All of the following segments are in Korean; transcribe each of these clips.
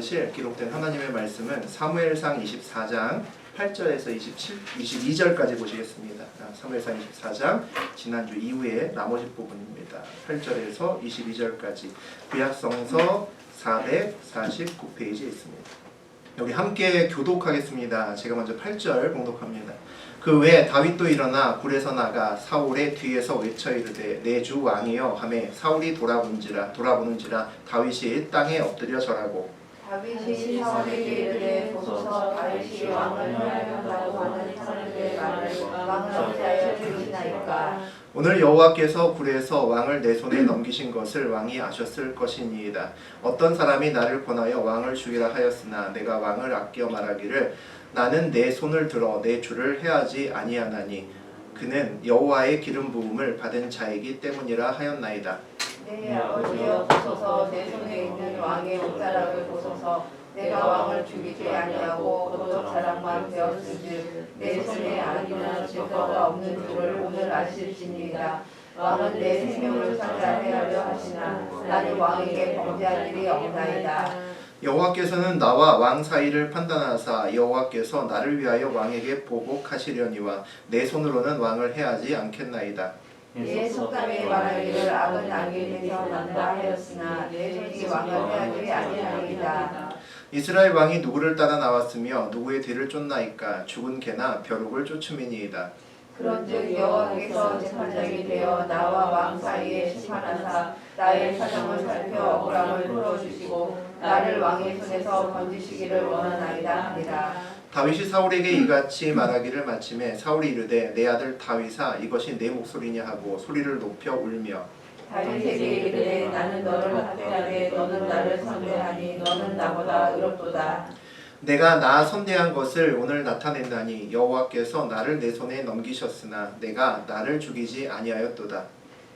받으실 기록된 하나님의 말씀은 사무엘상 24장 8절에서 22절까지 보시겠습니다. 사무엘상 24장 지난주 이후에 나머지 부분입니다. 8절에서 22절까지 구약성서 449페이지에 있습니다. 여기 함께 교독하겠습니다. 제가 먼저 8절 봉독합니다. 그 외에 다윗도 일어나 굴에서 나가 사울의 뒤에서 외쳐 이르되 내 주 왕이여 하매 사울이 돌아보는지라 다윗이 땅에 엎드려 절하고 다윗이 사울에게 이르되 보소서 다윗이 왕을 멸하려고 하는 사람들의 말을 왕을 어찌하여 들으시나이까. 오늘 여호와께서 굴에서 왕을 내 손에 넘기신 것을 왕이 아셨을 것이니이다. 어떤 사람이 나를 권하여 왕을 죽이라 하였으나 내가 왕을 아껴 말하기를 나는 내 손을 들어 내 주를 해하지 아니하나니 그는 여호와의 기름 부음을 받은 자이기 때문이라 하였나이다. 내 아버지여 보소서 내 손에 있는 왕의 옷자락을 보소서. 내가 왕을 죽이지 아니하고 도적자락만 되었은즉 내 손에 아니나 증거가 없는 줄을 오늘 아실지니이다. 왕은 내 생명을 창자하려 하시나 나는 왕에게 범죄한 일이 없나이다. 여호와께서는 나와 왕 사이를 판단하사 여호와께서 나를 위하여 왕에게 보복하시려니와 내 손으로는 왕을 해하지 않겠나이다. 내 속담에 말하기를 악은 악인에서 난다 하였으나 내 손이 왕을 해하지 아니하리이다. 이스라엘 왕이 누구를 따라 나왔으며 누구의 뒤를 쫓나이까 죽은 개나 벼룩을 쫓음이니이다. 그런즉 여호와께서 재판장이 되어 나와 왕 사이에 심판하사 나의 사정을 살펴 억울함을 풀어주시고 나를 왕의 손에서 건지시기를 원하나이다 하니라. 다윗이 사울에게 이같이 말하기를 마침에 사울이 이르되 내 아들 다윗아 이것이 내 목소리냐 하고 소리를 높여 울며 다윗에게 이르되 나는 너를 학대하되 너는 나를 선대하니 너는 나보다 의롭도다. 내가 나 선대한 것을 오늘 나타낸다니 여호와께서 나를 내 손에 넘기셨으나 내가 나를 죽이지 아니하였도다.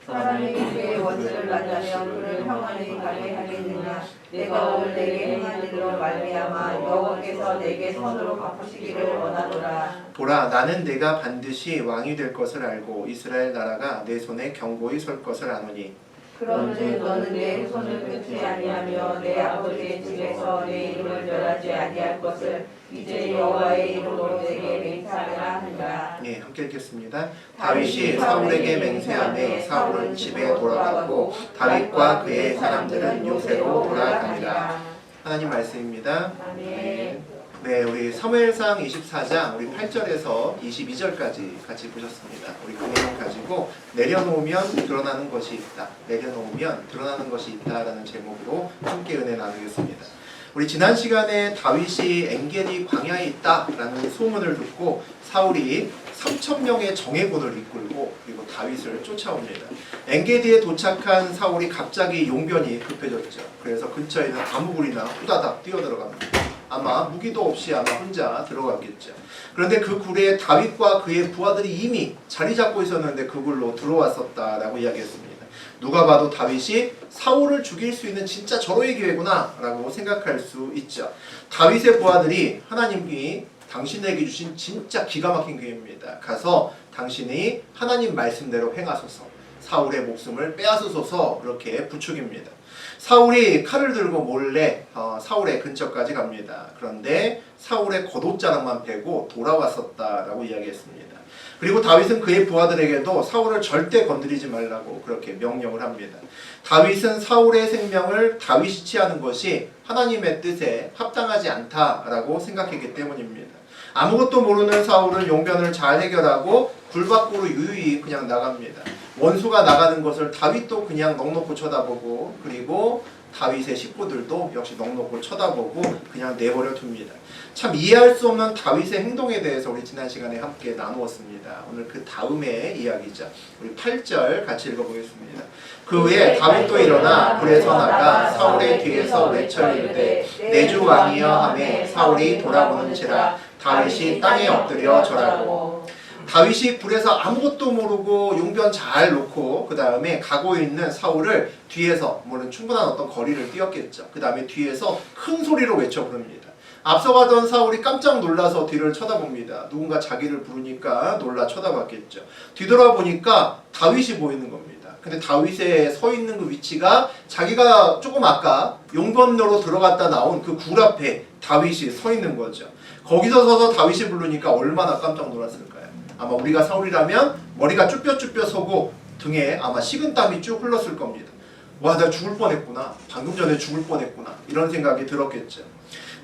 사람이 그의 원수를 만나면 그를 평안히 가게 하겠느냐. 내가 오늘 내게 행한 일로 말미암아 여호와께서 내게 선으로 갚으시기를 원하노라. 보라 나는 내가 반드시 왕이 될 것을 알고 이스라엘 나라가 내 손에 견고히 설 것을 아노니 그런즉 너는 내 손을 끊지 아니하며 내 아버지의 집에서 내 이름을 멸하지 아니할 것을 이제 여호와의 이름으로 내게 맹세하라 하니라. 예, 함께 읽겠습니다. 다윗이 사울에게 맹세하매 사울은 집에 돌아가고 다윗과 그의 사람들은 요새로 돌아가니라. 하나님 말씀입니다. 아멘. 네, 우리 사무엘상 24장 우리 8절에서 22절까지 같이 보셨습니다. 우리 그 내용 가지고 내려놓으면 드러나는 것이 있다. 내려놓으면 드러나는 것이 있다라는 제목으로 함께 은혜 나누겠습니다. 우리 지난 시간에 다윗이 엔게디 광야에 있다라는 소문을 듣고 사울이 3,000명의 정예군을 이끌고 그리고 다윗을 쫓아옵니다. 엔게디에 도착한 사울이 갑자기 용변이 급해졌죠. 그래서 근처에 있는 나무굴이나 후다닥 뛰어들어갑니다. 아마 무기도 없이 아마 혼자 들어갔겠죠. 그런데 그 굴에 다윗과 그의 부하들이 이미 자리 잡고 있었는데 그 굴로 들어왔었다라고 이야기했습니다. 누가 봐도 다윗이 사울을 죽일 수 있는 진짜 절호의 기회구나 라고 생각할 수 있죠. 다윗의 부하들이 하나님이 당신에게 주신 진짜 기가 막힌 기회입니다. 가서 당신이 하나님 말씀대로 행하소서 사울의 목숨을 빼앗으소서 그렇게 부축입니다. 사울이 칼을 들고 몰래 사울의 근처까지 갑니다. 그런데 사울의 겉옷자락만 베고 돌아왔었다라고 이야기했습니다. 그리고 다윗은 그의 부하들에게도 사울을 절대 건드리지 말라고 그렇게 명령을 합니다. 다윗은 사울의 생명을 다윗이 취하는 것이 하나님의 뜻에 합당하지 않다라고 생각했기 때문입니다. 아무것도 모르는 사울은 용변을 잘 해결하고 굴 밖으로 유유히 그냥 나갑니다. 원수가 나가는 것을 다윗도 그냥 넋놓고 쳐다보고 그리고 다윗의 식구들도 역시 넋놓고 쳐다보고 그냥 내버려 둡니다. 참 이해할 수 없는 다윗의 행동에 대해서 우리 지난 시간에 함께 나누었습니다. 오늘 그 다음의 이야기죠. 우리 8절 같이 읽어보겠습니다. 그 후에 다윗도 일어나 굴에서 나가 사울의 뒤에서 외쳐 이르되 내 주 왕이여 하매 사울이 돌아보는지라 다윗이 땅에 엎드려 절하고. 다윗이 굴에서 아무것도 모르고 용변 잘 놓고 그 다음에 가고 있는 사울을 뒤에서 물론 충분한 어떤 거리를 뛰었겠죠. 그 다음에 뒤에서 큰 소리로 외쳐 부릅니다. 앞서가던 사울이 깜짝 놀라서 뒤를 쳐다봅니다. 누군가 자기를 부르니까 놀라 쳐다봤겠죠. 뒤돌아보니까 다윗이 보이는 겁니다. 근데 다윗의 서 있는 그 위치가 자기가 조금 아까 용건로로 들어갔다 나온 그 굴 앞에 다윗이 서 있는 거죠. 거기서 서서 다윗이 부르니까 얼마나 깜짝 놀랐을까요? 아마 우리가 사울이라면 머리가 쭈뼛쭈뼛 서고 등에 아마 식은땀이 쭉 흘렀을 겁니다. 와, 나 죽을 뻔했구나. 방금 전에 죽을 뻔했구나. 이런 생각이 들었겠죠.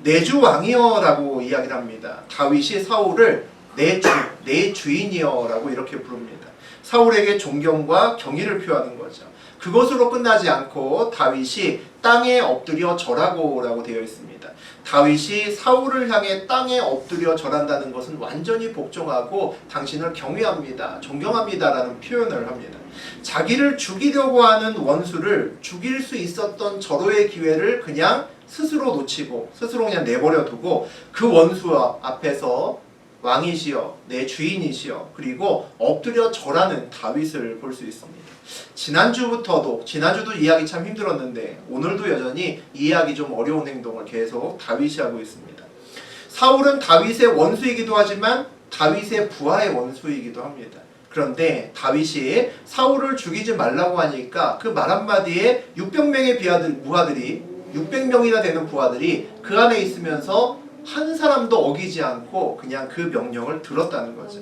내 주 왕이여 라고 이야기를 합니다. 다윗이 사울을 내 주인이여 라고 이렇게 부릅니다. 사울에게 존경과 경의를 표하는 거죠. 그것으로 끝나지 않고 다윗이 땅에 엎드려 절하고 라고 되어 있습니다. 다윗이 사울을 향해 땅에 엎드려 절한다는 것은 완전히 복종하고 당신을 경외합니다, 존경합니다 라는 표현을 합니다. 자기를 죽이려고 하는 원수를 죽일 수 있었던 절호의 기회를 그냥 스스로 놓치고 스스로 그냥 내버려 두고 그 원수 앞에서 왕이시여 내 주인이시여 그리고 엎드려 절하는 다윗을 볼 수 있습니다. 지난주도 이해하기 참 힘들었는데 오늘도 여전히 이해하기 좀 어려운 행동을 계속 다윗이 하고 있습니다. 사울은 다윗의 원수이기도 하지만 다윗의 부하의 원수이기도 합니다. 그런데 다윗이 사울을 죽이지 말라고 하니까 그 말 한마디에 600명의 무하들이 600명이나 되는 부하들이 그 안에 있으면서 한 사람도 어기지 않고 그냥 그 명령을 들었다는 거죠.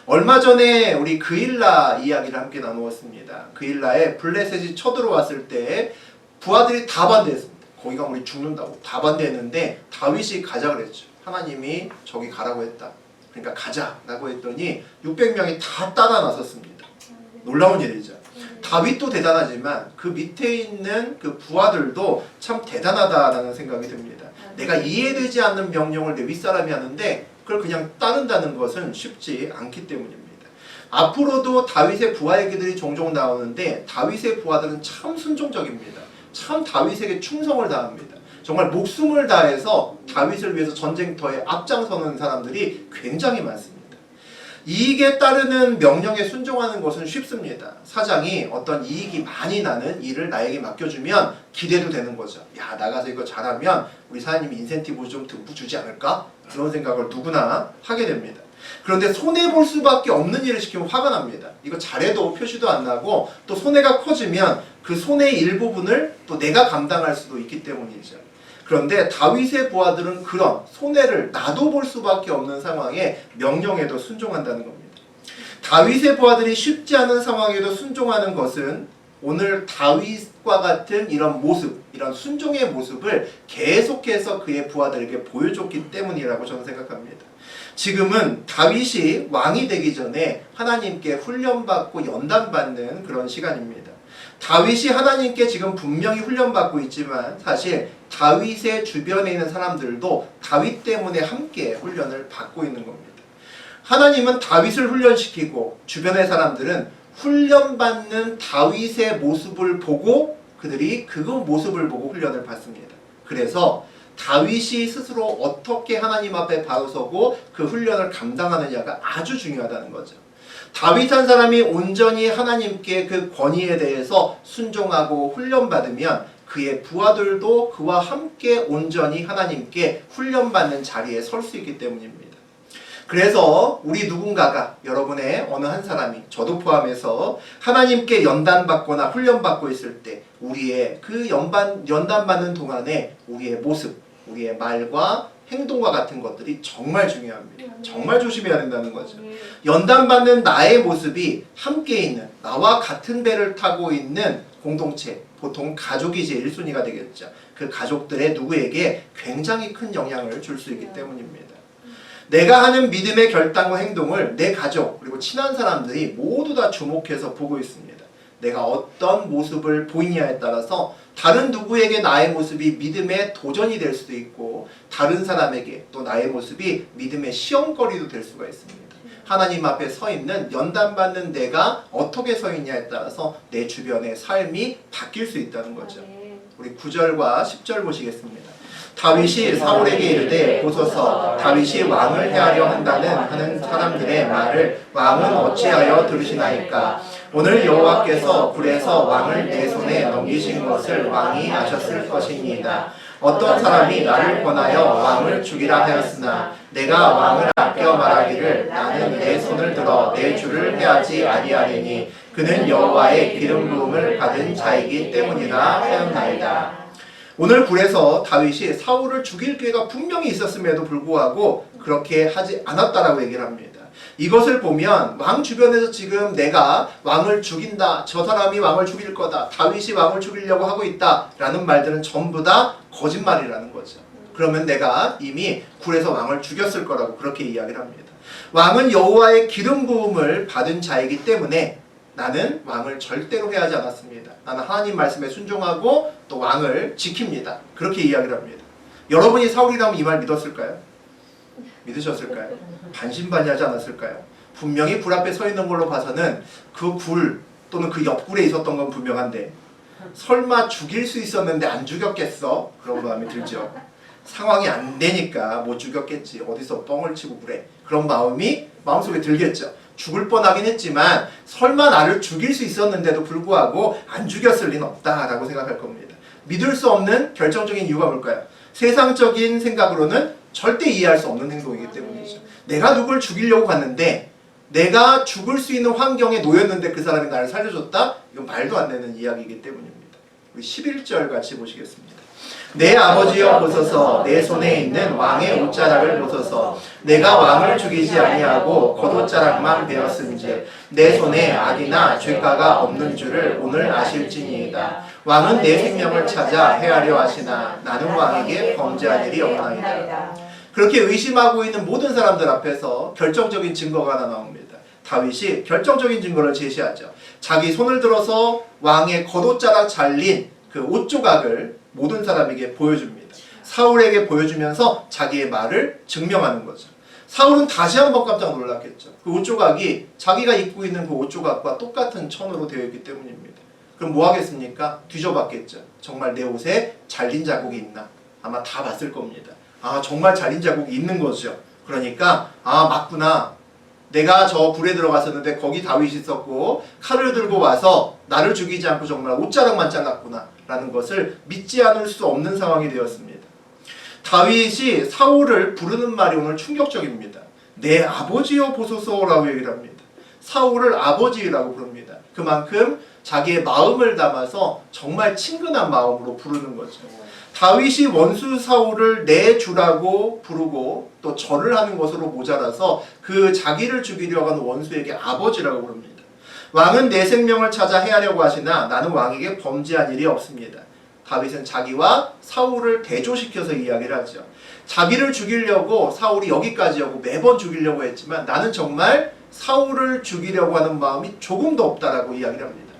얼마 전에 우리 그일라 이야기를 함께 나누었습니다. 그일라에 블레셋이 쳐들어왔을 때 부하들이 다 반대했습니다. 거기 가면 우리 죽는다고 다 반대했는데 다윗이 가자 그랬죠. 하나님이 저기 가라고 했다. 그러니까 가자라고 했더니 600명이 다 따라 나섰습니다. 놀라운 일이죠. 다윗도 대단하지만 그 밑에 있는 그 부하들도 참 대단하다라는 생각이 듭니다. 내가 이해되지 않는 명령을 내 윗사람이 하는데 그걸 그냥 따른다는 것은 쉽지 않기 때문입니다. 앞으로도 다윗의 부하 얘기들이 종종 나오는데 다윗의 부하들은 참 순종적입니다. 참 다윗에게 충성을 다합니다. 정말 목숨을 다해서 다윗을 위해서 전쟁터에 앞장서는 사람들이 굉장히 많습니다. 이익에 따르는 명령에 순종하는 것은 쉽습니다. 사장이 어떤 이익이 많이 나는 일을 나에게 맡겨주면 기대도 되는 거죠. 야, 나가서 이거 잘하면 우리 사장님이 인센티브 좀 듬뿍 주지 않을까? 그런 생각을 누구나 하게 됩니다. 그런데 손해볼 수밖에 없는 일을 시키면 화가 납니다. 이거 잘해도 표시도 안 나고 또 손해가 커지면 그 손해의 일부분을 또 내가 감당할 수도 있기 때문이죠. 그런데 다윗의 부하들은 그런 손해를 나도 볼 수밖에 없는 상황에 명령에도 순종한다는 겁니다. 다윗의 부하들이 쉽지 않은 상황에도 순종하는 것은 오늘 다윗과 같은 이런 모습, 이런 순종의 모습을 계속해서 그의 부하들에게 보여줬기 때문이라고 저는 생각합니다. 지금은 다윗이 왕이 되기 전에 하나님께 훈련받고 연단받는 그런 시간입니다. 다윗이 하나님께 지금 분명히 훈련받고 있지만 사실 다윗의 주변에 있는 사람들도 다윗 때문에 함께 훈련을 받고 있는 겁니다. 하나님은 다윗을 훈련시키고 주변의 사람들은 훈련받는 다윗의 모습을 보고 그들이 그 모습을 보고 훈련을 받습니다. 그래서 다윗이 스스로 어떻게 하나님 앞에 바로서고 그 훈련을 감당하느냐가 아주 중요하다는 거죠. 다윗 한 사람이 온전히 하나님께 그 권위에 대해서 순종하고 훈련받으면 그의 부하들도 그와 함께 온전히 하나님께 훈련받는 자리에 설 수 있기 때문입니다. 그래서 우리 누군가가 여러분의 어느 한 사람이 저도 포함해서 하나님께 연단받거나 훈련받고 있을 때 우리의 그 연단받는 동안에 우리의 모습, 우리의 말과 행동과 같은 것들이 정말 중요합니다. 정말 조심해야 된다는 거죠. 연단받는 나의 모습이 함께 있는 나와 같은 배를 타고 있는 공동체, 보통 가족이 제일 1순위가 되겠죠. 그 가족들의 누구에게 굉장히 큰 영향을 줄 수 있기 때문입니다. 내가 하는 믿음의 결단과 행동을 내 가족 그리고 친한 사람들이 모두 다 주목해서 보고 있습니다. 내가 어떤 모습을 보이냐에 따라서 다른 누구에게 나의 모습이 믿음의 도전이 될 수도 있고 다른 사람에게 또 나의 모습이 믿음의 시험거리도 될 수가 있습니다. 하나님 앞에 서 있는 연단받는 내가 어떻게 서 있냐에 따라서 내 주변의 삶이 바뀔 수 있다는 거죠. 우리 9절과 10절 보시겠습니다. 다윗이 사울에게 이르되 보소서 다윗이 왕을 해하려 하는 사람들의 말을 왕은 어찌하여 들으시나이까. 오늘 여호와께서 불에서 왕을 내 손에 넘기신 것을 왕이 아셨을 것이니이다. 어떤 사람이 나를 권하여 왕을 죽이라 하였으나 내가 왕을 아껴 말하기를 나는 내 손을 들어 내 주를 해하지 아니하리니 그는 여호와의 기름 부음을 받은 자이기 때문이라 하였나이다. 오늘 굴에서 다윗이 사울을 죽일 기회가 분명히 있었음에도 불구하고 그렇게 하지 않았다라고 얘기를 합니다. 이것을 보면 왕 주변에서 지금 내가 왕을 죽인다, 저 사람이 왕을 죽일 거다, 다윗이 왕을 죽이려고 하고 있다 라는 말들은 전부 다 거짓말이라는 거죠. 그러면 내가 이미 굴에서 왕을 죽였을 거라고 그렇게 이야기를 합니다. 왕은 여호와의 기름 부음을 받은 자이기 때문에 나는 왕을 절대로 해하지 않았습니다. 나는 하나님 말씀에 순종하고 또 왕을 지킵니다. 그렇게 이야기를 합니다. 여러분이 사울이라면 이 말 믿었을까요? 믿으셨을까요? 반신반의하지 않았을까요? 분명히 불 앞에 서 있는 걸로 봐서는 그 굴 또는 그 옆굴에 있었던 건 분명한데 설마 죽일 수 있었는데 안 죽였겠어? 그런 마음이 들죠. 상황이 안 되니까 못 죽였겠지. 어디서 뻥을 치고 그래. 그런 마음이 마음속에 들겠죠. 죽을 뻔하긴 했지만 설마 나를 죽일 수 있었는데도 불구하고 안 죽였을 리는 없다라고 생각할 겁니다. 믿을 수 없는 결정적인 이유가 뭘까요? 세상적인 생각으로는 절대 이해할 수 없는 행동이기 때문이죠. 내가 누굴 죽이려고 갔는데 내가 죽을 수 있는 환경에 놓였는데 그 사람이 나를 살려줬다? 이건 말도 안 되는 이야기이기 때문입니다. 우리 11절 같이 보시겠습니다. 내 아버지여 보소서 내 손에 있는 왕의 옷자락을 보소서 내가 왕을 죽이지 아니하고 겉옷자락만 베었은즉 내 손에 악이나 죄가가 없는 줄을 오늘 아실지니이다. 왕은 내 생명을 찾아 해하려 하시나 나는 왕에게 범죄한 일이 없나이다. 그렇게 의심하고 있는 모든 사람들 앞에서 결정적인 증거가 하나 나옵니다. 다윗이 결정적인 증거를 제시하죠. 자기 손을 들어서 왕의 겉옷자락 잘린 그 옷조각을 모든 사람에게 보여줍니다. 사울에게 보여주면서 자기의 말을 증명하는 거죠. 사울은 다시 한번 깜짝 놀랐겠죠. 그 옷조각이 자기가 입고 있는 그 옷조각과 똑같은 천으로 되어 있기 때문입니다. 그럼 뭐 하겠습니까? 뒤져봤겠죠. 정말 내 옷에 잘린 자국이 있나? 아마 다 봤을 겁니다. 아, 정말 잘린 자국이 있는 거죠. 그러니까 아, 맞구나. 내가 저 불에 들어갔었는데 거기 다윗이 있었고 칼을 들고 와서 나를 죽이지 않고 정말 옷자락만 잘랐구나 라는 것을 믿지 않을 수 없는 상황이 되었습니다. 다윗이 사울을 부르는 말이 오늘 충격적입니다. 내 아버지여 보소서라고 얘기를 합니다. 사울을 아버지라고 부릅니다. 그만큼 자기의 마음을 담아서 정말 친근한 마음으로 부르는 거죠. 다윗이 원수 사울을 내 주라고 부르고 또 절을 하는 것으로 모자라서 그 자기를 죽이려고 하는 원수에게 아버지라고 부릅니다. 왕은 내 생명을 찾아 해하려고 하시나 나는 왕에게 범죄한 일이 없습니다. 다윗은 자기와 사울을 대조시켜서 이야기를 하죠. 자기를 죽이려고 사울이 여기까지 오고 매번 죽이려고 했지만 나는 정말 사울을 죽이려고 하는 마음이 조금도 없다라고 이야기를 합니다.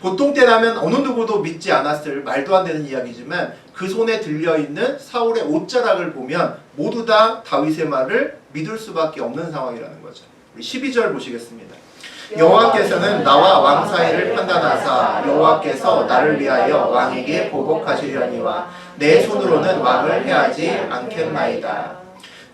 보통 때라면 어느 누구도 믿지 않았을 말도 안 되는 이야기지만 그 손에 들려있는 사울의 옷자락을 보면 모두 다 다윗의 말을 믿을 수밖에 없는 상황이라는 거죠. 우리 12절 보시겠습니다. 여호와께서는 나와 왕 사이를 판단하사 여호와께서 나를 위하여 왕에게 보복하시려니와 내 손으로는 왕을 해하지 않겠나이다.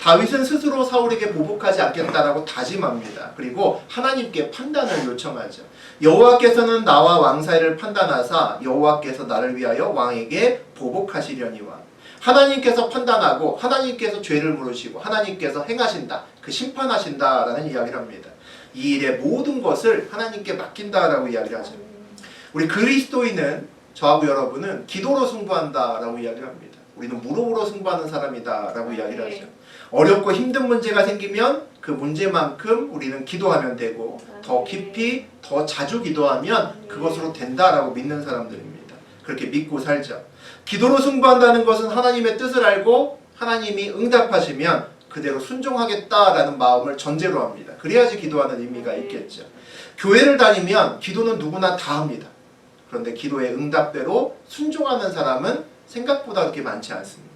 다윗은 스스로 사울에게 보복하지 않겠다라고 다짐합니다. 그리고 하나님께 판단을 요청하죠. 여호와께서는 나와 왕 사이를 판단하사 여호와께서 나를 위하여 왕에게 보복하시려니와 하나님께서 판단하고 하나님께서 죄를 물으시고 하나님께서 행하신다. 그 심판하신다라는 이야기를 합니다. 이 일의 모든 것을 하나님께 맡긴다라고 이야기를 하죠. 우리 그리스도인은 저하고 여러분은 기도로 승부한다라고 이야기를 합니다. 우리는 무릎으로 승부하는 사람이다라고 이야기를 하죠. 어렵고 힘든 문제가 생기면 그 문제만큼 우리는 기도하면 되고 더 깊이 더 자주 기도하면 그것으로 된다라고 믿는 사람들입니다. 그렇게 믿고 살죠. 기도로 승부한다는 것은 하나님의 뜻을 알고 하나님이 응답하시면 그대로 순종하겠다라는 마음을 전제로 합니다. 그래야지 기도하는 의미가 있겠죠. 교회를 다니면 기도는 누구나 다 합니다. 그런데 기도의 응답대로 순종하는 사람은 생각보다 그렇게 많지 않습니다.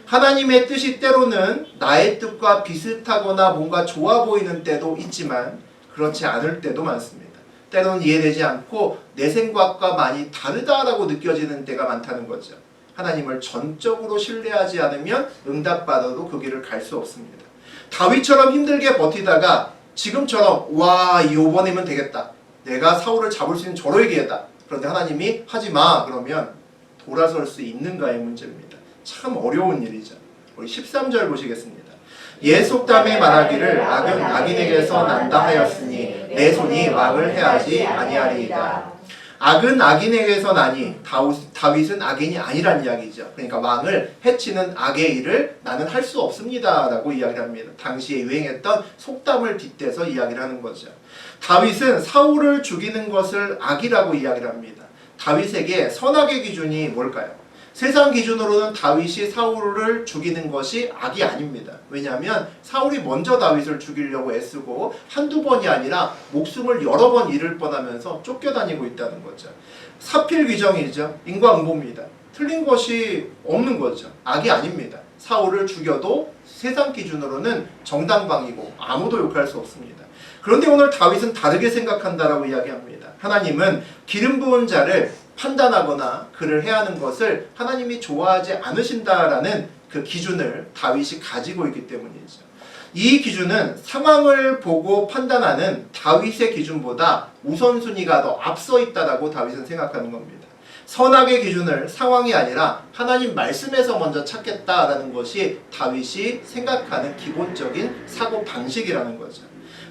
하나님의 뜻이 때로는 나의 뜻과 비슷하거나 뭔가 좋아 보이는 때도 있지만 그렇지 않을 때도 많습니다. 때로는 이해되지 않고 내 생각과 많이 다르다라고 느껴지는 때가 많다는 거죠. 하나님을 전적으로 신뢰하지 않으면 응답받아도 그 길을 갈 수 없습니다. 다윗처럼 힘들게 버티다가 지금처럼 와 이번이면 되겠다. 내가 사울을 잡을 수 있는 저로의 기회다. 그런데 하나님이 하지마 그러면 돌아설 수 있는가의 문제입니다. 참 어려운 일이죠. 우리 13절 보시겠습니다. 옛 속담에 말하기를 악은 악인에게서 난다 하였으니 내 손이 왕을 해하지 아니하리이다. 악은 악인에게서 나니 다윗은 악인이 아니란 이야기죠. 그러니까 왕을 해치는 악의 일을 나는 할 수 없습니다 라고 이야기를 합니다. 당시에 유행했던 속담을 빗대서 이야기를 하는 거죠. 다윗은 사울을 죽이는 것을 악이라고 이야기를 합니다. 다윗에게 선악의 기준이 뭘까요? 세상 기준으로는 다윗이 사울을 죽이는 것이 악이 아닙니다. 왜냐하면 사울이 먼저 다윗을 죽이려고 애쓰고 한두 번이 아니라 목숨을 여러 번 잃을 뻔하면서 쫓겨다니고 있다는 거죠. 사필귀정이죠. 인과응보입니다. 틀린 것이 없는 거죠. 악이 아닙니다. 사울을 죽여도 세상 기준으로는 정당방위고 아무도 욕할 수 없습니다. 그런데 오늘 다윗은 다르게 생각한다라고 이야기합니다. 하나님은 기름 부은 자를 판단하거나 그를 해하는 것을 하나님이 좋아하지 않으신다라는 그 기준을 다윗이 가지고 있기 때문이죠. 이 기준은 상황을 보고 판단하는 다윗의 기준보다 우선순위가 더 앞서 있다라고 다윗은 생각하는 겁니다. 선악의 기준을 상황이 아니라 하나님 말씀에서 먼저 찾겠다라는 것이 다윗이 생각하는 기본적인 사고 방식이라는 거죠.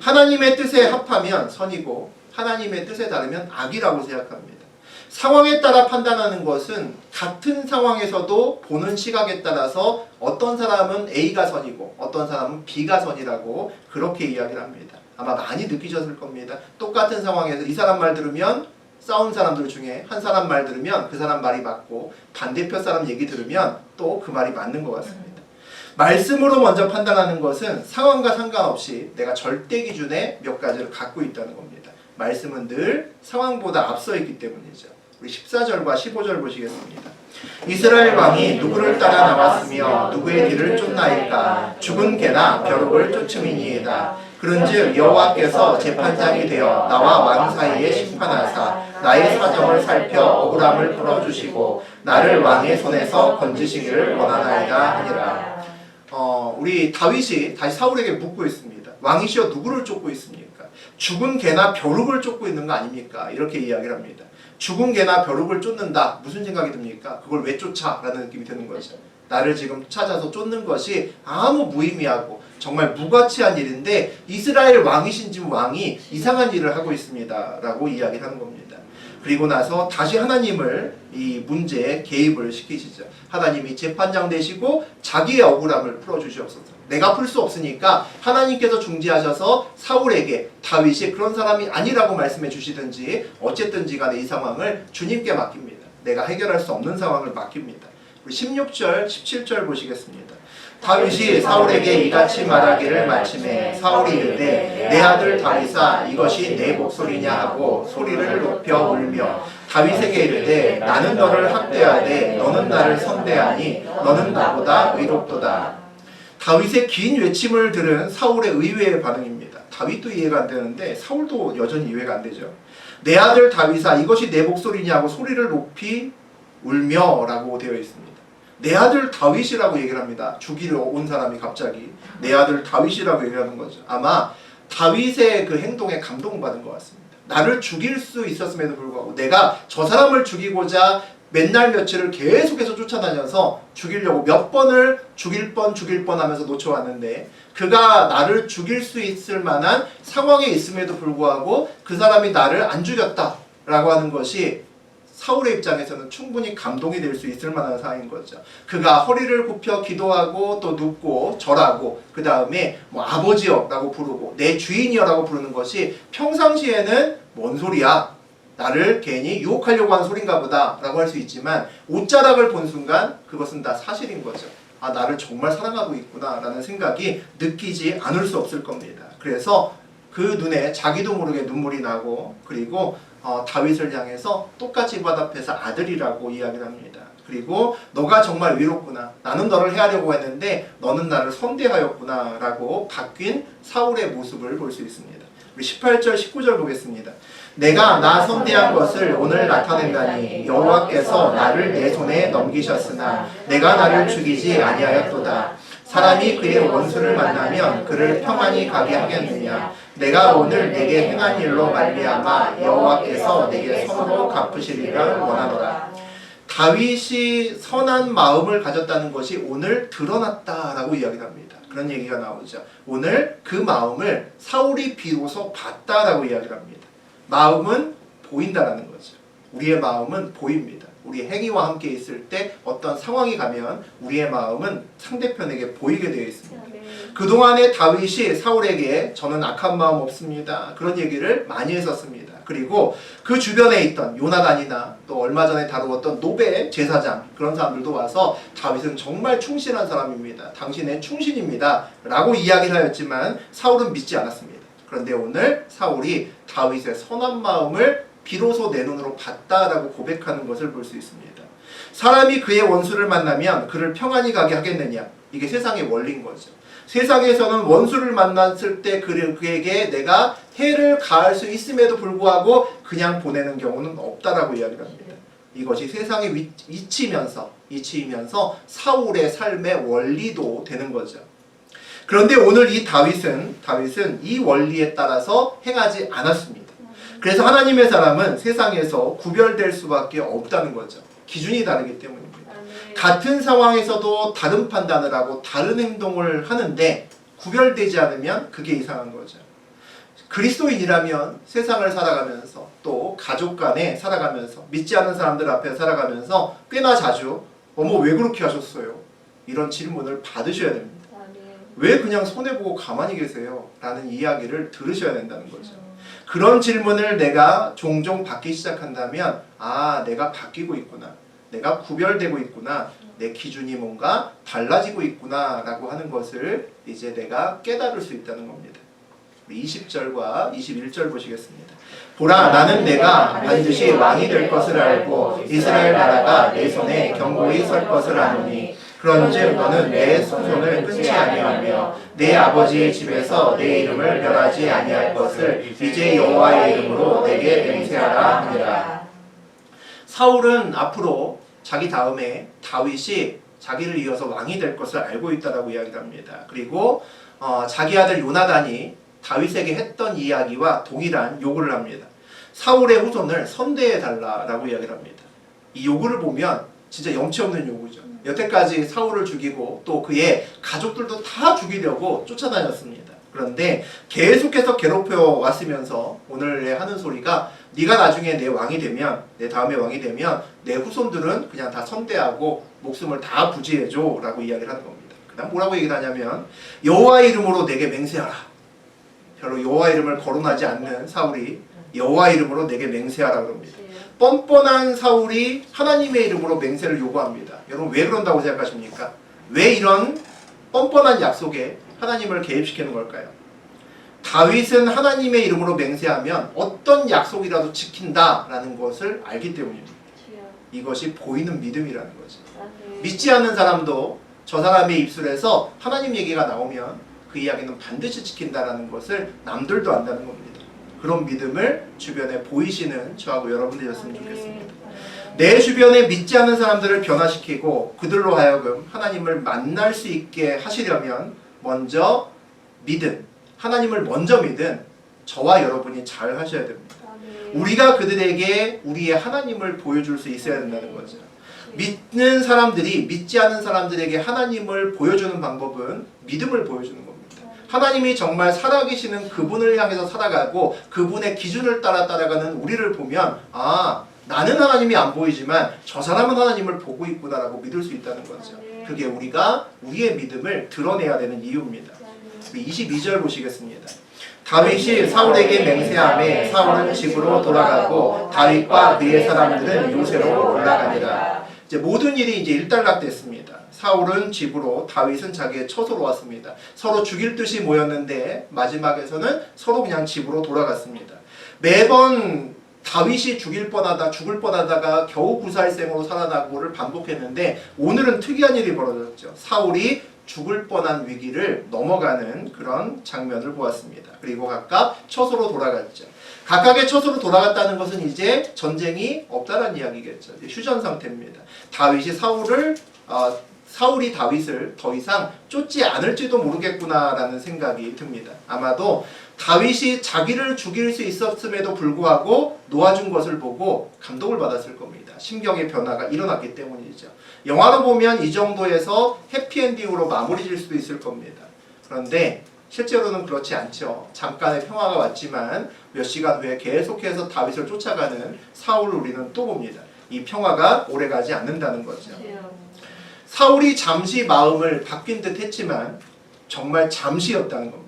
하나님의 뜻에 합하면 선이고 하나님의 뜻에 다르면 악이라고 생각합니다. 상황에 따라 판단하는 것은 같은 상황에서도 보는 시각에 따라서 어떤 사람은 A가 선이고 어떤 사람은 B가 선이라고 그렇게 이야기를 합니다. 아마 많이 느끼셨을 겁니다. 똑같은 상황에서 이 사람 말 들으면 싸운 사람들 중에 한 사람 말 들으면 그 사람 말이 맞고 반대편 사람 얘기 들으면 또 그 말이 맞는 것 같습니다. 말씀으로 먼저 판단하는 것은 상황과 상관없이 내가 절대 기준의 몇 가지를 갖고 있다는 겁니다. 말씀은 늘 상황보다 앞서 있기 때문이죠. 우리 14절과 15절 보시겠습니다. 이스라엘 왕이 누구를 따라 나왔으며 누구의 뒤를 쫓나이까? 죽은 개나 벼룩을 쫓음이니이다. 그런즉 여호와께서 재판장이 되어 나와 왕 사이에 심판하사 나의 사정을 살펴 억울함을 풀어주시고 나를 왕의 손에서 건지시기를 원하나이다 하니라. 우리 다윗이 다시 사울에게 묻고 있습니다. 왕이시여 누구를 쫓고 있습니까? 죽은 개나 벼룩을 쫓고 있는 거 아닙니까? 이렇게 이야기를 합니다. 죽은 개나 벼룩을 쫓는다. 무슨 생각이 듭니까? 그걸 왜 쫓아? 라는 느낌이 드는 거죠. 나를 지금 찾아서 쫓는 것이 아무 무의미하고 정말 무가치한 일인데 이스라엘 왕이신 왕이 이상한 일을 하고 있습니다. 라고 이야기를 하는 겁니다. 그리고 나서 다시 하나님을 이 문제에 개입을 시키시죠. 하나님이 재판장 되시고 자기의 억울함을 풀어주시옵소서. 내가 풀 수 없으니까 하나님께서 중지하셔서 사울에게 다윗이 그런 사람이 아니라고 말씀해 주시든지 어쨌든지 간에 이 상황을 주님께 맡깁니다. 내가 해결할 수 없는 상황을 맡깁니다. 우리 16절, 17절 보시겠습니다. 다윗이 사울에게 이같이 말하기를 마침에 사울이 이르되 내 아들 다윗아 이것이 내 목소리냐 하고 소리를 높여 울며 다윗에게 이르되 나는 너를 학대하되 너는 나를 선대하니 너는 나보다 의롭도다. 다윗의 긴 외침을 들은 사울의 의외의 반응입니다. 다윗도 이해가 안 되는데 사울도 여전히 이해가 안 되죠. 내 아들 다윗아 이것이 내 목소리냐고 소리를 높이 울며 라고 되어 있습니다. 내 아들 다윗이라고 얘기를 합니다. 죽이러 온 사람이 갑자기 내 아들 다윗이라고 얘기하는 거죠. 아마 다윗의 그 행동에 감동받은 것 같습니다. 나를 죽일 수 있었음에도 불구하고 내가 저 사람을 죽이고자 맨날 며칠을 계속해서 쫓아다녀서 죽이려고 몇 번을 죽일 뻔 하면서 놓쳐왔는데 그가 나를 죽일 수 있을 만한 상황에 있음에도 불구하고 그 사람이 나를 안 죽였다라고 하는 것이 사울의 입장에서는 충분히 감동이 될 수 있을 만한 상황인 거죠. 그가 허리를 굽혀 기도하고 또 눕고 절하고 그 다음에 뭐 아버지여 라고 부르고 내 주인이여 라고 부르는 것이 평상시에는 뭔 소리야? 나를 괜히 유혹하려고 한 소린가 보다 라고 할 수 있지만 옷자락을 본 순간 그것은 다 사실인 거죠. 아 나를 정말 사랑하고 있구나 라는 생각이 느끼지 않을 수 없을 겁니다. 그래서 그 눈에 자기도 모르게 눈물이 나고 그리고 다윗을 향해서 똑같이 화답해서 아들이라고 이야기를 합니다. 그리고 너가 정말 위롭구나. 나는 너를 해하려고 했는데 너는 나를 선대하였구나 라고 바뀐 사울의 모습을 볼 수 있습니다. 우리 18절 19절 보겠습니다. 내가 나 선대한 것을 오늘 나타낸다니 여호와께서 나를 내 손에 넘기셨으나 내가 나를 죽이지 아니하였도다. 사람이 그의 원수를 만나면 그를 평안히 가게 하겠느냐. 내가 오늘 내게 행한 일로 말미암아 여호와께서 내게 선으로 갚으시리를 원하노라. 다윗이 선한 마음을 가졌다는 것이 오늘 드러났다라고 이야기를 합니다. 그런 얘기가 나오죠. 오늘 그 마음을 사울이 비로소 봤다라고 이야기를 합니다. 마음은 보인다라는 거죠. 우리의 마음은 보입니다. 우리 행위와 함께 있을 때 어떤 상황이 가면 우리의 마음은 상대편에게 보이게 되어 있습니다. 그동안에 다윗이 사울에게 저는 악한 마음 없습니다. 그런 얘기를 많이 했었습니다. 그리고 그 주변에 있던 요나단이나 또 얼마 전에 다루었던 노베 제사장 그런 사람들도 와서 다윗은 정말 충실한 사람입니다. 당신은 충신입니다. 라고 이야기를 하였지만 사울은 믿지 않았습니다. 그런데 오늘 사울이 다윗의 선한 마음을 비로소 내 눈으로 봤다라고 고백하는 것을 볼 수 있습니다. 사람이 그의 원수를 만나면 그를 평안히 가게 하겠느냐? 이게 세상의 원리인 거죠. 세상에서는 원수를 만났을 때 그에게 내가 해를 가할 수 있음에도 불구하고 그냥 보내는 경우는 없다라고 이야기를 합니다. 이것이 세상의 이치이면서 사울의 삶의 원리도 되는 거죠. 그런데 오늘 이 다윗은 이 원리에 따라서 행하지 않았습니다. 그래서 하나님의 사람은 세상에서 구별될 수밖에 없다는 거죠. 기준이 다르기 때문입니다. 같은 상황에서도 다른 판단을 하고 다른 행동을 하는데 구별되지 않으면 그게 이상한 거죠. 그리스도인이라면 세상을 살아가면서 또 가족 간에 살아가면서 믿지 않는 사람들 앞에 살아가면서 꽤나 자주 어머 왜 그렇게 하셨어요? 이런 질문을 받으셔야 됩니다. 왜 그냥 손해보고 가만히 계세요? 라는 이야기를 들으셔야 된다는 거죠. 그런 질문을 내가 종종 받기 시작한다면 아 내가 바뀌고 있구나. 내가 구별되고 있구나. 내 기준이 뭔가 달라지고 있구나 라고 하는 것을 이제 내가 깨달을 수 있다는 겁니다. 20절과 21절 보시겠습니다. 보라 나는 내가 반드시 왕이 될 것을 알고 이스라엘 나라가 내 손에 견고히 설 것을 아노니 그런즉 너는 내 손을 끊지 아니하며 내 아버지의 집에서 내 이름을 멸하지 아니할 것을 이제 여호와의 이름으로 내게 맹세하라 하니라. 사울은 앞으로 자기 다음에 다윗이 자기를 이어서 왕이 될 것을 알고 있다라고 이야기합니다. 그리고 자기 아들 요나단이 다윗에게 했던 이야기와 동일한 요구를 합니다. 사울의 후손을 선대해 달라라고 이야기를 합니다. 이 요구를 보면 진짜 염치 없는 요구죠. 여태까지 사울을 죽이고 또 그의 가족들도 다 죽이려고 쫓아다녔습니다. 그런데 계속해서 괴롭혀 왔으면서 오늘 하는 소리가 네가 나중에 내 왕이 되면 내 다음에 왕이 되면 내 후손들은 그냥 다 선대하고 목숨을 다 부지해줘 라고 이야기를 하는 겁니다. 그 다음 뭐라고 얘기를 하냐면 여호와의 이름으로 내게 맹세하라. 별로 여호와 이름을 거론하지 않는 사울이 여호와 이름으로 내게 맹세하라 그럽니다. 뻔뻔한 사울이 하나님의 이름으로 맹세를 요구합니다. 여러분 왜 그런다고 생각하십니까? 왜 이런 뻔뻔한 약속에 하나님을 개입시키는 걸까요? 다윗은 하나님의 이름으로 맹세하면 어떤 약속이라도 지킨다라는 것을 알기 때문입니다. 이것이 보이는 믿음이라는 거죠. 믿지 않는 사람도 저 사람의 입술에서 하나님 얘기가 나오면 그 이야기는 반드시 지킨다라는 것을 남들도 안다는 겁니다. 그런 믿음을 주변에 보이시는 저하고 여러분들이었으면 좋겠습니다. 내 주변에 믿지 않는 사람들을 변화시키고 그들로 하여금 하나님을 만날 수 있게 하시려면 먼저 믿음, 하나님을 먼저 믿은 저와 여러분이 잘 하셔야 됩니다. 우리가 그들에게 우리의 하나님을 보여줄 수 있어야 된다는 거죠. 믿는 사람들이 믿지 않는 사람들에게 하나님을 보여주는 방법은 믿음을 보여주는 겁니다. 하나님이 정말 살아계시는 그분을 향해서 살아가고 그분의 기준을 따라가는 우리를 보면 아 나는 하나님이 안 보이지만 저 사람은 하나님을 보고 있구나라고 믿을 수 있다는 거죠. 그게 우리가 우리의 믿음을 드러내야 되는 이유입니다. 22절 보시겠습니다. 다윗이 사울에게 맹세하매 사울은 집으로 돌아가고 다윗과 그의 사람들은 요새로 올라가니라. 이제 모든 일이 이제 일단락됐습니다. 사울은 집으로, 다윗은 자기의 처소로 왔습니다. 서로 죽일 듯이 모였는데 마지막에서는 서로 그냥 집으로 돌아갔습니다. 매번 다윗이 죽을 뻔하다가 겨우 구살생으로 살아나고를 반복했는데 오늘은 특이한 일이 벌어졌죠. 사울이 죽을 뻔한 위기를 넘어가는 그런 장면을 보았습니다. 그리고 각각 처소로 돌아갔죠. 각각의 처소로 돌아갔다는 것은 이제 전쟁이 없다는 이야기겠죠. 휴전 상태입니다. 다윗이 사울이 다윗을 더 이상 쫓지 않을지도 모르겠구나라는 생각이 듭니다. 아마도 다윗이 자기를 죽일 수 있었음에도 불구하고 놓아준 것을 보고 감동을 받았을 겁니다. 심경의 변화가 일어났기 때문이죠. 영화로 보면 이 정도에서 해피엔딩으로 마무리 질 수도 있을 겁니다. 그런데 실제로는 그렇지 않죠. 잠깐의 평화가 왔지만 몇 시간 후에 계속해서 다윗을 쫓아가는 사울을 우리는 또 봅니다. 이 평화가 오래가지 않는다는 거죠. 사울이 잠시 마음을 바뀐 듯 했지만 정말 잠시였다는 겁니다.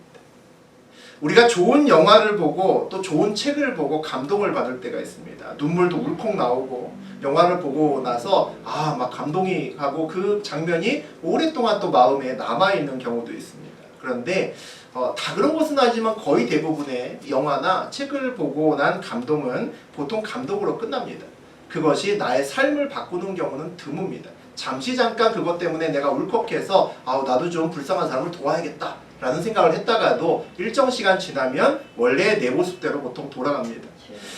우리가 좋은 영화를 보고 또 좋은 책을 보고 감동을 받을 때가 있습니다. 눈물도 울컥 나오고 영화를 보고 나서 막 감동이 가고 그 장면이 오랫동안 또 마음에 남아있는 경우도 있습니다. 그런데 다 그런 것은 아니지만 거의 대부분의 영화나 책을 보고 난 감동은 보통 감동으로 끝납니다. 그것이 나의 삶을 바꾸는 경우는 드뭅니다. 잠시 잠깐 그것 때문에 내가 울컥해서 나도 좀 불쌍한 사람을 도와야겠다 라는 생각을 했다가도 일정 시간 지나면 원래 내 모습대로 보통 돌아갑니다.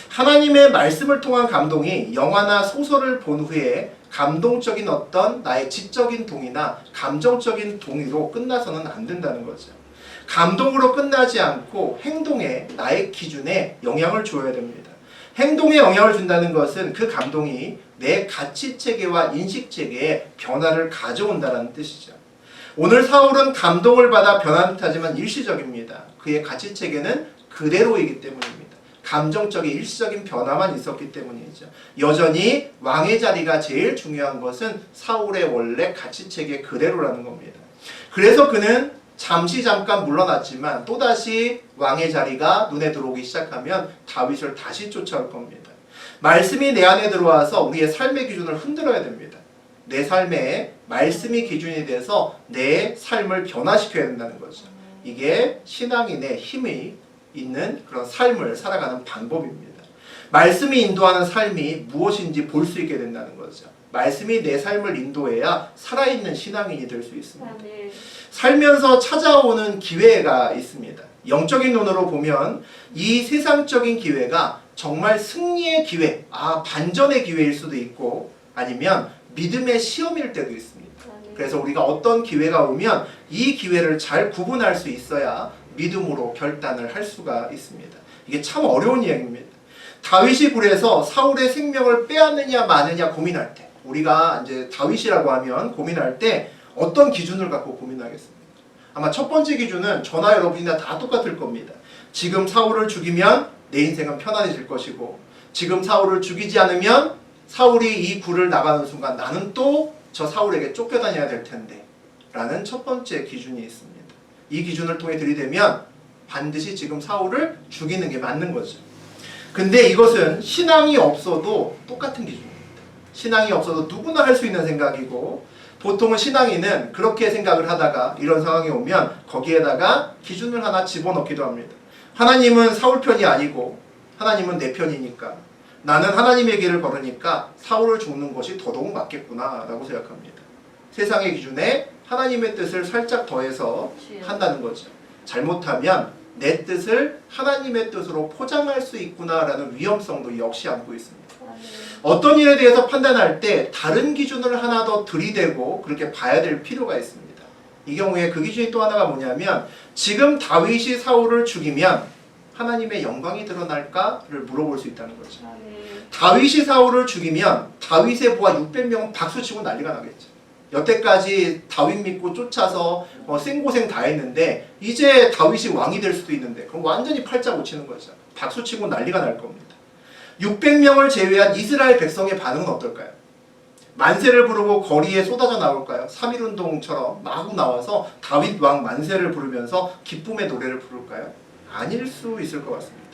하나님의 말씀을 통한 감동이 영화나 소설을 본 후에 감동적인 어떤 나의 지적인 동의나 감정적인 동의로 끝나서는 안 된다는 거죠. 감동으로 끝나지 않고 행동에 나의 기준에 영향을 줘야 됩니다. 행동에 영향을 준다는 것은 그 감동이 내 가치체계와 인식체계에 변화를 가져온다는 뜻이죠. 오늘 사울은 감동을 받아 변한 듯하지만 일시적입니다. 그의 가치체계는 그대로이기 때문입니다. 감정적인 일시적인 변화만 있었기 때문이죠. 여전히 왕의 자리가 제일 중요한 것은 사울의 원래 가치체계 그대로라는 겁니다. 그래서 그는 잠시 잠깐 물러났지만 또다시 왕의 자리가 눈에 들어오기 시작하면 다윗을 다시 쫓아올 겁니다. 말씀이 내 안에 들어와서 우리의 삶의 기준을 흔들어야 됩니다. 내 삶에 말씀이 기준이 돼서 내 삶을 변화시켜야 된다는 거죠. 이게 신앙인의 힘이 있는 그런 삶을 살아가는 방법입니다. 말씀이 인도하는 삶이 무엇인지 볼 수 있게 된다는 거죠. 말씀이 내 삶을 인도해야 살아있는 신앙인이 될 수 있습니다. 살면서 찾아오는 기회가 있습니다. 영적인 눈으로 보면 이 세상적인 기회가 정말 승리의 기회, 반전의 기회일 수도 있고 아니면 믿음의 시험일 때도 있습니다. 그래서 우리가 어떤 기회가 오면 이 기회를 잘 구분할 수 있어야 믿음으로 결단을 할 수가 있습니다. 이게 참 어려운 이야기입니다. 다윗이 그래서 사울의 생명을 빼앗느냐 마느냐 고민할 때, 우리가 이제 다윗이라고 하면 고민할 때 어떤 기준을 갖고 고민하겠습니까? 아마 첫 번째 기준은 저나 여러분이나 다 똑같을 겁니다. 지금 사울을 죽이면 내 인생은 편안해질 것이고, 지금 사울을 죽이지 않으면 사울이 이 굴을 나가는 순간 나는 또 저 사울에게 쫓겨다녀야 될 텐데 라는 첫 번째 기준이 있습니다. 이 기준을 통해 들이대면 반드시 지금 사울을 죽이는 게 맞는 거죠. 근데 이것은 신앙이 없어도 똑같은 기준입니다. 신앙이 없어도 누구나 할 수 있는 생각이고, 보통은 신앙인은 그렇게 생각을 하다가 이런 상황이 오면 거기에다가 기준을 하나 집어넣기도 합니다. 하나님은 사울 편이 아니고 하나님은 내 편이니까 나는 하나님의 길을 걸으니까 사울을 죽는 것이 더더욱 맞겠구나 라고 생각합니다. 세상의 기준에 하나님의 뜻을 살짝 더해서 한다는 거죠. 잘못하면 내 뜻을 하나님의 뜻으로 포장할 수 있구나라는 위험성도 역시 안고 있습니다. 어떤 일에 대해서 판단할 때 다른 기준을 하나 더 들이대고 그렇게 봐야 될 필요가 있습니다. 이 경우에 그 기준이 또 하나가 뭐냐면, 지금 다윗이 사울을 죽이면 하나님의 영광이 드러날까를 물어볼 수 있다는 거죠. 다윗이 사울을 죽이면 다윗의 부하 600명은 박수치고 난리가 나겠죠. 여태까지 다윗 믿고 쫓아서 생고생 다 했는데 이제 다윗이 왕이 될 수도 있는데 그럼 완전히 팔자 고치는 거죠. 박수치고 난리가 날 겁니다. 600명을 제외한 이스라엘 백성의 반응은 어떨까요? 만세를 부르고 거리에 쏟아져 나올까요? 3.1운동처럼 마구 나와서 다윗 왕 만세를 부르면서 기쁨의 노래를 부를까요? 아닐 수 있을 것 같습니다.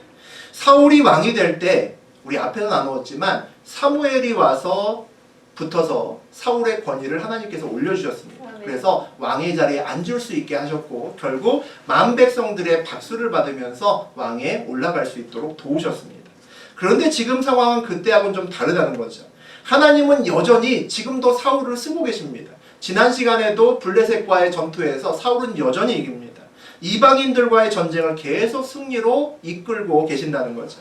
사울이 왕이 될 때 우리 앞에서 나누었지만 사무엘이 와서 붙어서 사울의 권위를 하나님께서 올려주셨습니다. 그래서 왕의 자리에 앉을 수 있게 하셨고 결국 만 백성들의 박수를 받으면서 왕에 올라갈 수 있도록 도우셨습니다. 그런데 지금 상황은 그때하고는 좀 다르다는 거죠. 하나님은 여전히 지금도 사울을 쓰고 계십니다. 지난 시간에도 블레셋과의 전투에서 사울은 여전히 이깁니다. 이방인들과의 전쟁을 계속 승리로 이끌고 계신다는 거죠.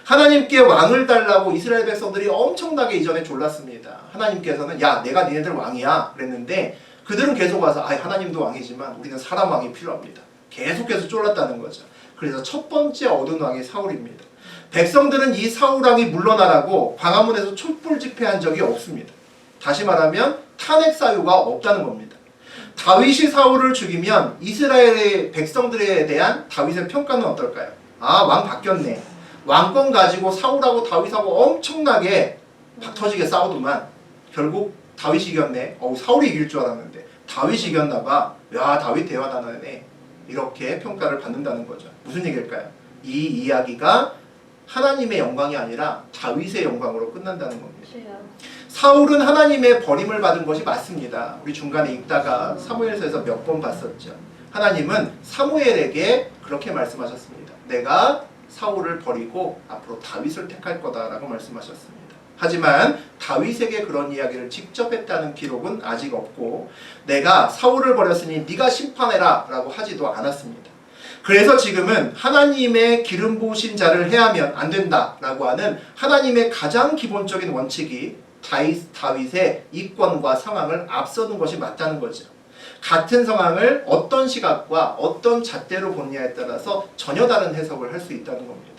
하나님께 왕을 달라고 이스라엘 백성들이 엄청나게 이전에 졸랐습니다. 하나님께서는 야 내가 니네들 왕이야 그랬는데 그들은 계속 와서 하나님도 왕이지만 우리는 사람 왕이 필요합니다. 계속해서 졸랐다는 거죠. 그래서 첫 번째 얻은 왕이 사울입니다. 백성들은 이 사울 왕이 물러나라고 광화문에서 촛불 집회한 적이 없습니다. 다시 말하면 탄핵 사유가 없다는 겁니다. 다윗이 사울을 죽이면 이스라엘의 백성들에 대한 다윗의 평가는 어떨까요? 아, 왕 바뀌었네. 왕권 가지고 사울하고 다윗하고 엄청나게 박터지게 싸우더만 결국 다윗이 이겼네. 사울이 이길 줄 알았는데 다윗이 이겼나봐. 야, 다윗 대화단하네. 이렇게 평가를 받는다는 거죠. 무슨 얘기일까요? 이 이야기가 하나님의 영광이 아니라 다윗의 영광으로 끝난다는 겁니다. 사울은 하나님의 버림을 받은 것이 맞습니다. 우리 중간에 읽다가 사무엘서에서 몇 번 봤었죠. 하나님은 사무엘에게 그렇게 말씀하셨습니다. 내가 사울을 버리고 앞으로 다윗을 택할 거다라고 말씀하셨습니다. 하지만 다윗에게 그런 이야기를 직접 했다는 기록은 아직 없고 내가 사울을 버렸으니 네가 심판해라 라고 하지도 않았습니다. 그래서 지금은 하나님의 기름 부으신 자를 해하면 안 된다라고 하는 하나님의 가장 기본적인 원칙이 다윗의 이권과 상황을 앞서는 것이 맞다는 거죠. 같은 상황을 어떤 시각과 어떤 잣대로 보느냐에 따라서 전혀 다른 해석을 할 수 있다는 겁니다.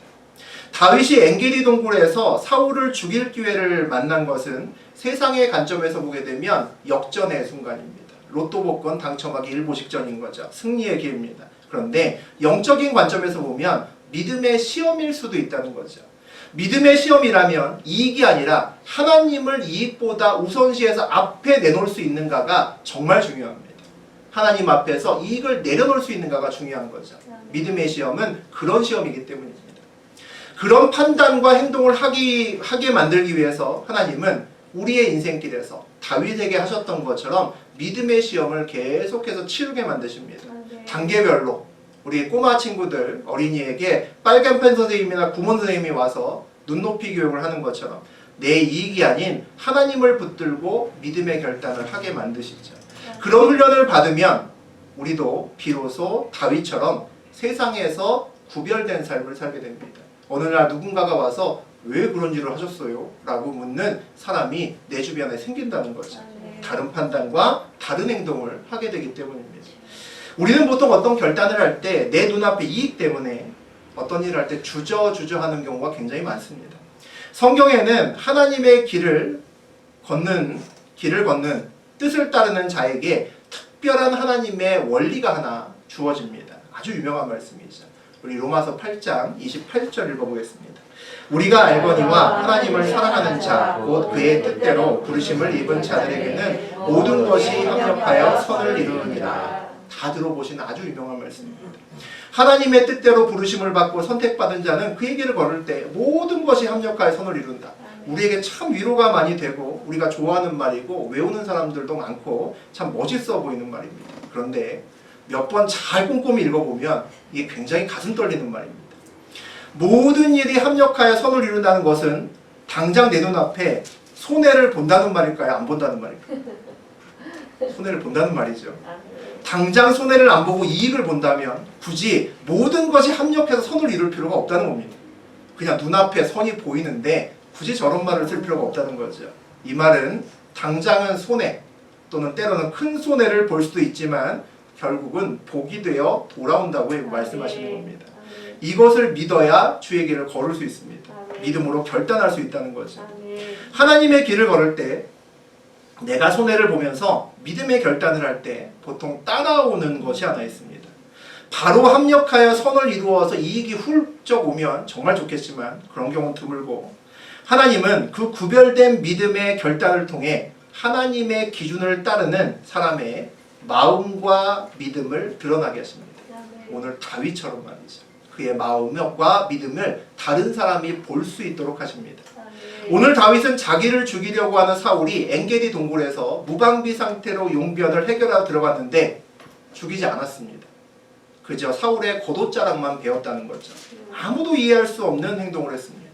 다윗이 엔게디 동굴에서 사울을 죽일 기회를 만난 것은 세상의 관점에서 보게 되면 역전의 순간입니다. 로또 복권 당첨하기 일보 직전인 거죠. 승리의 기회입니다. 그런데 영적인 관점에서 보면 믿음의 시험일 수도 있다는 거죠. 믿음의 시험이라면 이익이 아니라 하나님을 이익보다 우선시해서 앞에 내놓을 수 있는가가 정말 중요합니다. 하나님 앞에서 이익을 내려놓을 수 있는가가 중요한 거죠. 믿음의 시험은 그런 시험이기 때문입니다. 그런 판단과 행동을 하게 만들기 위해서 하나님은 우리의 인생길에서 다윗에게 하셨던 것처럼 믿음의 시험을 계속해서 치르게 만드십니다. 단계별로 우리 꼬마 친구들, 어린이에게 빨간펜 선생님이나 구몬 선생님이 와서 눈높이 교육을 하는 것처럼 내 이익이 아닌 하나님을 붙들고 믿음의 결단을 하게 만드시죠. 그런 훈련을 받으면 우리도 비로소 다윗처럼 세상에서 구별된 삶을 살게 됩니다. 어느 날 누군가가 와서 왜 그런 일을 하셨어요? 라고 묻는 사람이 내 주변에 생긴다는 거죠. 다른 판단과 다른 행동을 하게 되기 때문입니다. 우리는 보통 어떤 결단을 할 때 내 눈앞의 이익 때문에 어떤 일을 할 때 주저하는 경우가 굉장히 많습니다. 성경에는 하나님의 길을 걷는 뜻을 따르는 자에게 특별한 하나님의 원리가 하나 주어집니다. 아주 유명한 말씀이죠. 우리 로마서 8장 28절 읽어보겠습니다. 우리가 알거니와 하나님을 사랑하는 자, 곧 그의 뜻대로 부르심을 입은 자들에게는 모든 것이 합력하여 선을 이루느니라. 다 들어보신 아주 유명한 말씀입니다. 하나님의 뜻대로 부르심을 받고 선택받은 자는 그의 길을 걸을 때 모든 것이 합력하여 선을 이룬다. 우리에게 참 위로가 많이 되고 우리가 좋아하는 말이고 외우는 사람들도 많고 참 멋있어 보이는 말입니다. 그런데 몇 번 잘 꼼꼼히 읽어보면 이게 굉장히 가슴 떨리는 말입니다. 모든 일이 합력하여 선을 이룬다는 것은 당장 내 눈앞에 손해를 본다는 말일까요? 안 본다는 말일까요? 손해를 본다는 말이죠. 당장 손해를 안 보고 이익을 본다면 굳이 모든 것이 합력해서 선을 이룰 필요가 없다는 겁니다. 그냥 눈앞에 선이 보이는데 굳이 저런 말을 쓸 필요가 없다는 거죠. 이 말은 당장은 손해 또는 때로는 큰 손해를 볼 수도 있지만 결국은 복이 되어 돌아온다고 말씀하시는 겁니다. 이것을 믿어야 주의 길을 걸을 수 있습니다. 믿음으로 결단할 수 있다는 거죠. 하나님의 길을 걸을 때 내가 손해를 보면서 믿음의 결단을 할 때 보통 따라오는 것이 하나 있습니다. 바로 합력하여 선을 이루어서 이익이 훌쩍 오면 정말 좋겠지만 그런 경우는 드물고 하나님은 그 구별된 믿음의 결단을 통해 하나님의 기준을 따르는 사람의 마음과 믿음을 드러나게 하십니다. 오늘 다윗처럼 말이죠. 그의 마음과 믿음을 다른 사람이 볼 수 있도록 하십니다. 오늘 다윗은 자기를 죽이려고 하는 사울이 엔게디 동굴에서 무방비 상태로 용변을 해결하러 들어갔는데 죽이지 않았습니다. 그저 사울의 겉옷자락만 베었다는 거죠. 아무도 이해할 수 없는 행동을 했습니다.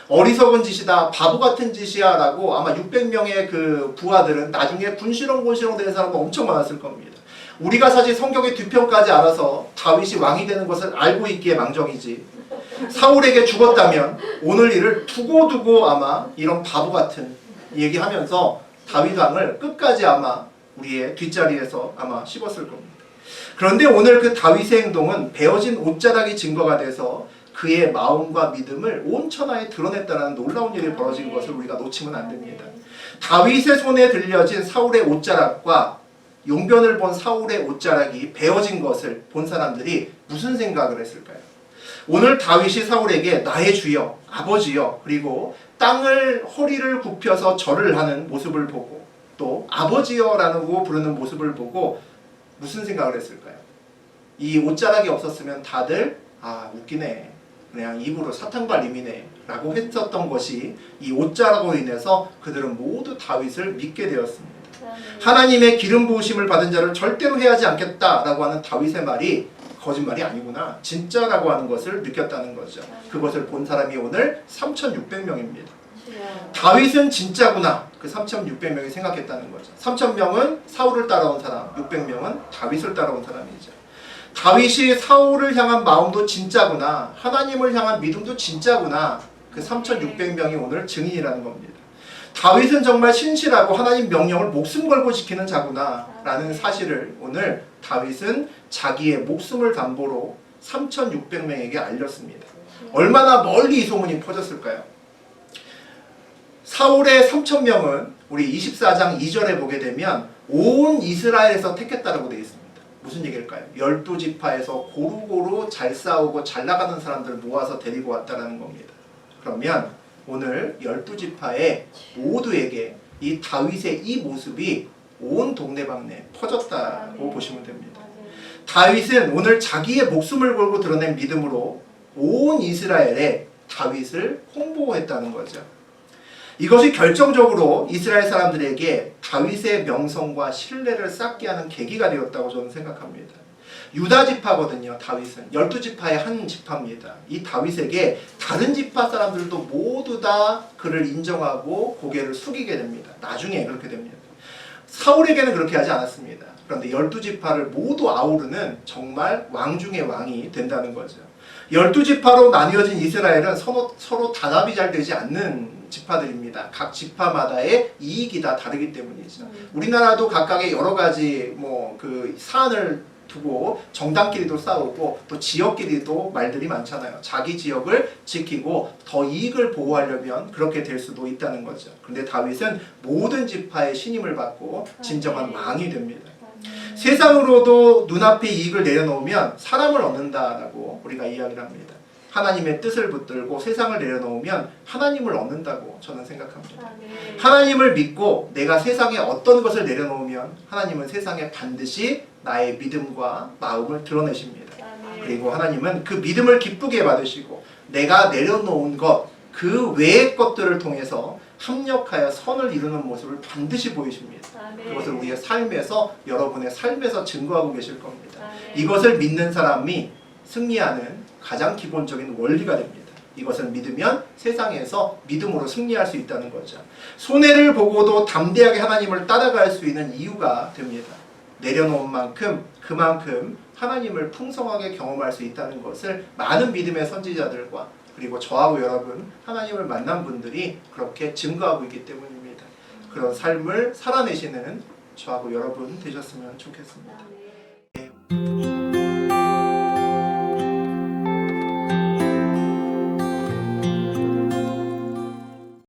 어리석은 짓이다, 바보 같은 짓이야 라고 아마 600명의 그 부하들은 나중에 군시렁 되는 사람도 엄청 많았을 겁니다. 우리가 사실 성경의 뒤편까지 알아서 다윗이 왕이 되는 것을 알고 있기에 망정이지 사울에게 죽었다면 오늘 일을 두고 아마 이런 바보 같은 얘기하면서 다윗 왕을 끝까지 아마 우리의 뒷자리에서 아마 씹었을 겁니다. 그런데 오늘 그 다윗의 행동은 베어진 옷자락이 증거가 돼서 그의 마음과 믿음을 온 천하에 드러냈다는 놀라운 일이 벌어진 것을 우리가 놓치면 안 됩니다. 다윗의 손에 들려진 사울의 옷자락과 용변을 본 사울의 옷자락이 베어진 것을 본 사람들이 무슨 생각을 했을까요? 오늘 다윗이 사울에게 나의 주여, 아버지여, 그리고 땅을 허리를 굽혀서 절을 하는 모습을 보고 또 아버지여라고 부르는 모습을 보고 무슨 생각을 했을까요? 이 옷자락이 없었으면 다들 웃기네, 그냥 입으로 사탕발림이네 라고 했었던 것이 이 옷자락으로 인해서 그들은 모두 다윗을 믿게 되었습니다. 하나님의 기름 부으심을 받은 자를 절대로 해하지 않겠다라고 하는 다윗의 말이 거짓말이 아니구나, 진짜라고 하는 것을 느꼈다는 거죠. 그것을 본 사람이 오늘 3,600명입니다. 다윗은 진짜구나, 그 3,600명이 생각했다는 거죠. 3,000명은 사울을 따라온 사람, 600명은 다윗을 따라온 사람이죠. 다윗이 사울을 향한 마음도 진짜구나, 하나님을 향한 믿음도 진짜구나, 그 3,600명이 오늘 증인이라는 겁니다. 다윗은 정말 신실하고 하나님 명령을 목숨 걸고 지키는 자구나 라는 사실을 오늘 다윗은 자기의 목숨을 담보로 3,600명에게 알렸습니다. 얼마나 멀리 이 소문이 퍼졌을까요? 사울의 3,000명은 우리 24장 2절에 보게 되면 온 이스라엘에서 택했다라고 되어 있습니다. 무슨 얘기일까요? 12지파에서 고루고루 잘 싸우고 잘 나가는 사람들 모아서 데리고 왔다는 겁니다. 그러면 오늘 12지파의 모두에게 이 다윗의 이 모습이 온 동네방네 퍼졌다고 보시면 됩니다. 다윗은 오늘 자기의 목숨을 걸고 드러낸 믿음으로 온 이스라엘에 다윗을 홍보했다는 거죠. 이것이 결정적으로 이스라엘 사람들에게 다윗의 명성과 신뢰를 쌓게 하는 계기가 되었다고 저는 생각합니다. 유다 지파거든요. 다윗은 12지파의 한 지파입니다. 이 다윗에게 다른 지파 사람들도 모두 다 그를 인정하고 고개를 숙이게 됩니다. 나중에 그렇게 됩니다. 사울에게는 그렇게 하지 않았습니다. 그런데 12지파를 모두 아우르는 정말 왕 중의 왕이 된다는 거죠. 12지파로 나뉘어진 이스라엘은 서로 단합이 잘 되지 않는 지파들입니다. 각 지파마다의 이익이 다 다르기 때문이죠. 우리나라도 각각의 여러 가지 그 사안을 두고 정당끼리도 싸우고 또 지역끼리도 말들이 많잖아요. 자기 지역을 지키고 더 이익을 보호하려면 그렇게 될 수도 있다는 거죠. 그런데 다윗은 모든 지파의 신임을 받고 진정한 왕이 됩니다. 세상으로도 눈앞에 이익을 내려놓으면 사람을 얻는다라고 우리가 이야기를 합니다. 하나님의 뜻을 붙들고 세상을 내려놓으면 하나님을 얻는다고 저는 생각합니다. 하나님을 믿고 내가 세상에 어떤 것을 내려놓으면 하나님은 세상에 반드시 나의 믿음과 마음을 드러내십니다. 그리고 하나님은 그 믿음을 기쁘게 받으시고 내가 내려놓은 것, 그 외의 것들을 통해서 합력하여 선을 이루는 모습을 반드시 보이십니다. 그것을 우리의 삶에서, 여러분의 삶에서 증거하고 계실 겁니다. 이것을 믿는 사람이 승리하는 가장 기본적인 원리가 됩니다. 이것을 믿으면 세상에서 믿음으로 승리할 수 있다는 거죠. 손해를 보고도 담대하게 하나님을 따라갈 수 있는 이유가 됩니다. 내려놓은 만큼 그만큼 하나님을 풍성하게 경험할 수 있다는 것을 많은 믿음의 선지자들과 그리고 저하고 여러분, 하나님을 만난 분들이 그렇게 증거하고 있기 때문입니다. 그런 삶을 살아내시는 저하고 여러분 되셨으면 좋겠습니다.